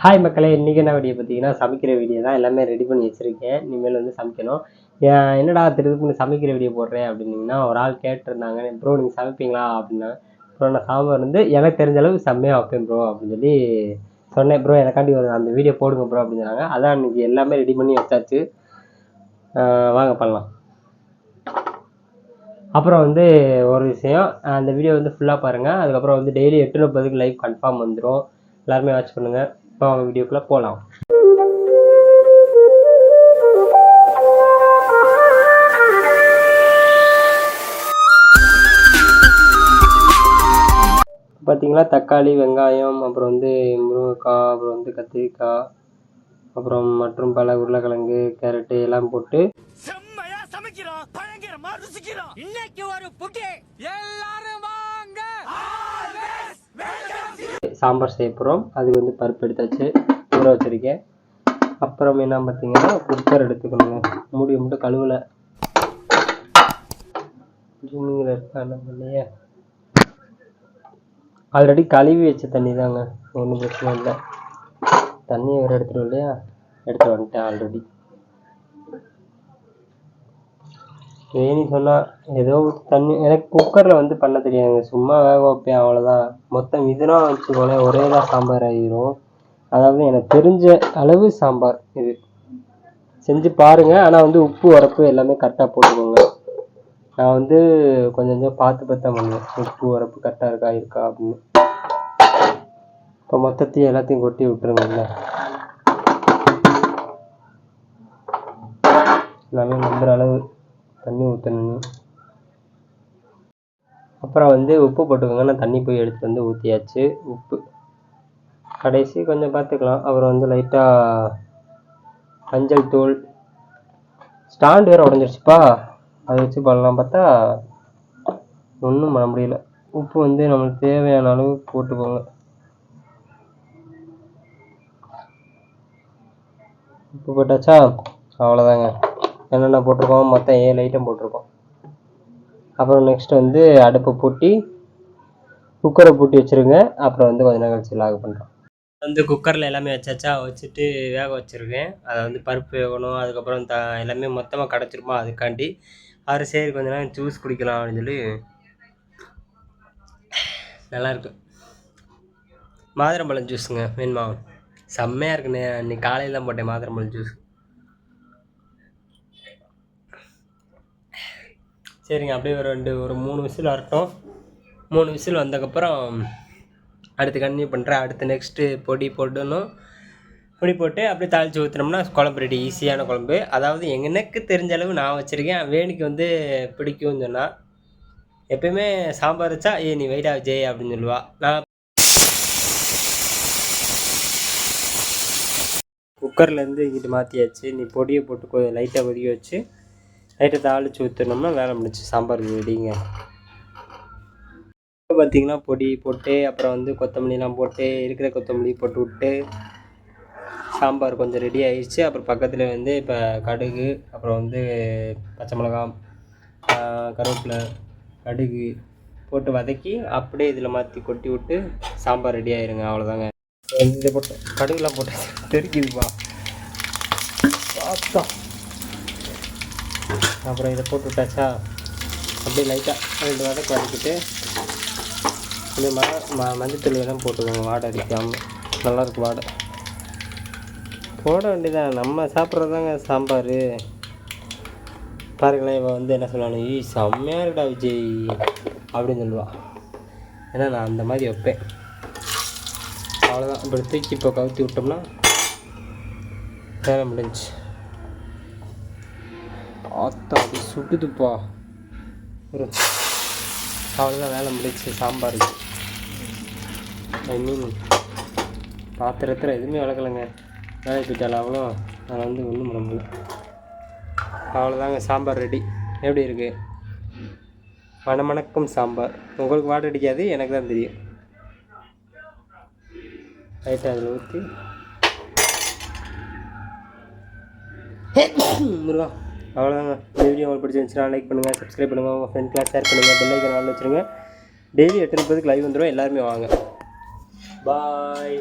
Hi மக்களே, இன்றைக்கி என்ன வீடியோ பார்த்தீங்கன்னா சமைக்கிற வீடியோ தான். எல்லாமே ரெடி பண்ணி வச்சுருக்கேன். இனிமேல் வந்து சமைக்கணும். என்னடா திருப்பி சமைக்கிற வீடியோ போடுறேன் அப்படின்னீங்கன்னா, ஒரு ஆள் கேட்டிருந்தாங்க, ப்ரோ நீங்கள் சமைப்பீங்களா அப்படின்னா. ப்ரோ நான் சாம்பார் வந்து எனக்கு தெரிஞ்ச அளவு செம்மையாக வைப்பேன் ப்ரோ அப்படின்னு சொல்லி சொன்னேன். ப்ரோ எனக்காண்டி ஒரு அந்த வீடியோ போடுங்க ப்ரோ அப்படின்னு சொன்னாங்க. அதான் இன்றைக்கி எல்லாமே ரெடி பண்ணி வச்சாச்சு. வாங்க பண்ணலாம். அப்புறம் வந்து ஒரு விஷயம், அந்த வீடியோ வந்து ஃபுல்லாக பாருங்கள். அதுக்கப்புறம் வந்து டெய்லி 8:30 லைவ் கன்ஃபார்ம் வந்துடும். எல்லாருமே வாட்ச் பண்ணுங்கள். இப்போ அவங்க வீடியோக்குள்ளே போகலாம். பார்த்தீங்களா, தக்காளி, வெங்காயம், அப்புறம் வந்து முருங்கைக்காய், அப்புறம் வந்து கத்திரிக்காய், அப்புறம் மற்றும் பல உருளைக்கிழங்கு, கேரட்டு எல்லாம் போட்டு சாம்பார் செய்ய போகிறோம். அதுக்கு வந்து பருப்பு எடுத்தாச்சு, ஊற வச்சிருக்கேன். அப்புறம் என்ன பார்த்தீங்கன்னா, குக்கர் எடுத்துக்கணுங்க. மூடி மட்டும் கழுவலை, ஜூமிங்கில் இருக்கா என்ன பண்ணலையே. ஆல்ரெடி கழுவி வச்ச தண்ணி தாங்க, ஒன்றும் பிரச்சனை இல்லை. தண்ணியை வேறு எடுத்துகிட்டு இல்லையா, எடுத்து வந்துட்டேன் ஆல்ரெடி. ஏன்னு சொன்னால் ஏதோ தண்ணி எனக்கு குக்கரில் வந்து பண்ண தெரியாதுங்க, சும்மா வேக வைப்பேன் அவ்வளோதான். மொத்தம் இதுனா வச்சுக்கோங்களேன், ஒரே தான் சாம்பார் ஆகிரும். அதாவது எனக்கு தெரிஞ்ச அளவு சாம்பார் இது செஞ்சு பாருங்கள். ஆனால் வந்து உப்பு உரப்பு எல்லாமே கரெக்டாக போட்டுக்கோங்க. நான் வந்து கொஞ்சம் கொஞ்சம் பார்த்து தான் பண்ணுவேன், உப்பு உரப்பு கரெக்டாக இருக்கா அப்படின்னு. இப்போ மொத்தத்தையும் எல்லாத்தையும் கொட்டி விட்டுருங்க. எல்லாமே நம்புகிற அளவு தண்ணி ஊற்றணும். அப்புறம் வந்து உப்பு போட்டுக்கோங்க. நான் தண்ணி போய் எடுத்துகிட்டு வந்து ஊற்றியாச்சு. உப்பு கடைசி கொஞ்சம் பார்த்துக்கலாம். அப்புறம் வந்து லைட்டாக மஞ்சள் தூள். ஸ்டாண்ட் வேறு உடஞ்சிருச்சுப்பா, அதை வச்சு பண்ணலாம் பார்த்தா ஒன்றும் பண்ண முடியல. உப்பு வந்து நம்மளுக்கு தேவையான அளவு போட்டுக்கோங்க. உப்பு போட்டாச்சா, அவ்வளோதாங்க. என்னென்ன போட்டிருக்கோம், மொத்தம் 7 ஐட்டம் போட்டிருக்கோம். அப்புறம் நெக்ஸ்ட் வந்து அடுப்பை பூட்டி குக்கரை பூட்டி வச்சுருங்க. அப்புறம் வந்து கொஞ்ச நேரம் கழிச்சு லாக் பண்ணுறோம். வந்து குக்கரில் எல்லாமே வச்சாச்சா, வச்சுட்டு வேக வச்சுருக்கேன். அதை வந்து பருப்பு வேகணும். அதுக்கப்புறம் எல்லாமே மொத்தமாக கிடச்சிருமா, அதுக்காண்டி அவர் சரி கொஞ்ச நேரம் ஜூஸ் குடிக்கலாம் அப்படின்னு சொல்லி. நல்லாயிருக்கு, மாதுளம்பழம் ஜூஸுங்க. வேணுமா? செம்மையாக இருக்குண்ணே. அன்றைக்கி காலையில் தான் போட்டேன் மாதுளம்பழம் ஜூஸ். சரிங்க, அப்படியே ஒரு 3 விசில் வரட்டும். 3 விசில் வந்ததுக்கப்புறம் அடுத்து கண்டினியூ பண்ணுறேன். அடுத்து நெக்ஸ்ட்டு பொடி போடணும். பொடி போட்டு அப்படியே தாளித்து ஊற்றினோம்னா குழம்பு ரெடி. ஈஸியான குழம்பு. அதாவது எனக்கு தெரிஞ்ச அளவு நான் வச்சுருக்கேன். வேணிக்கு வந்து பிடிக்கும்னு சொன்னால் எப்பயுமே சாம்பார் வச்சா நீ வெயிட்டா விஜய் அப்படின்னு சொல்லுவாள். நான் குக்கர்லேருந்து இங்கிட்டு மாற்றியாச்சு. நீ பொடியை போட்டு லைட்டாக கொதிக்க வச்சு லைட்டாக தாளித்து ஊற்றினோம்னா வேலை முடிச்சு, சாம்பார் ரெடிங்க. பார்த்திங்கன்னா பொடி போட்டு அப்புறம் வந்து கொத்தமல்லிலாம் போட்டு இருக்கிற கொத்தமல்லி போட்டு விட்டு சாம்பார் கொஞ்சம் ரெடி ஆகிடுச்சு. அப்புறம் பக்கத்தில் வந்து இப்போ கடுகு, அப்புறம் வந்து பச்சை மிளகாய், கருவேப்பிலை, கடுகு போட்டு வதக்கி அப்படியே இதில் மாற்றி கொட்டி விட்டு சாம்பார் ரெடி ஆயிருங்க. அவ்வளோதாங்க. இதை போட்டு கடுகுலாம் போட்டு தெரிக்குதுப்பா பார்த்தா. அப்புறம் இதை போட்டு விட்டாச்சா, அப்படியே லைட்டாக 2 வதக்கு வதக்கிட்டு இந்த மஞ்சத்தூள் எல்லாம் போட்டுக்கோங்க. வாடை அடிக்காமல் நல்லாயிருக்கு. வாடை போட வேண்டியதான், நம்ம சாப்பிட்றதாங்க சாம்பார். பாருங்களேன், இவன் வந்து என்ன சொல்லுவானு, செம்மையாக இருக்கா விஜய் அப்படின்னு சொல்லுவான். ஏன்னா நான் அந்த மாதிரி வைப்பேன். அவ்வளோதான். இப்படி தூக்கி இப்போ கவுத்தி விட்டோம்னா வேலை முடிஞ்சு. ஆத்தா அது சுட்டுதுப்பா. அவ்வளோதான், வேலை முடிச்சு. சாம்பாருக்கு ஐ மீன் பாத்திரத்தில் எதுவுமே வளர்க்கலைங்க. வேலை போயிட்டாலும் அவ்வளோ நான் வந்து ஒன்றும் பண்ண முடியல. அவ்வளோதாங்க, சாம்பார் ரெடி. எப்படி இருக்குது? மணமணக்கும் சாம்பார். உங்களுக்கு வாடை அடிக்காது, எனக்கு தான் தெரியும். லைட்டாக அதில் ஊற்றி முருகா. அவ்வளோதாங்க. இந்த வீடியோ உங்களுக்கு பிடிச்சிருந்துச்சுன்னா லைக் பண்ணுங்கள், சப்ஸ்கிரைப் பண்ணுங்கள், உங்கள் ஃப்ரெண்ட்ஸ்லாம் ஷேர் பண்ணுங்கள், பெல் ஐக்கான் ஆன் வச்சுருங்க. டெய்லி 8:30 லைவ் வந்துடும். எல்லாருமே வாங்க. பாய்.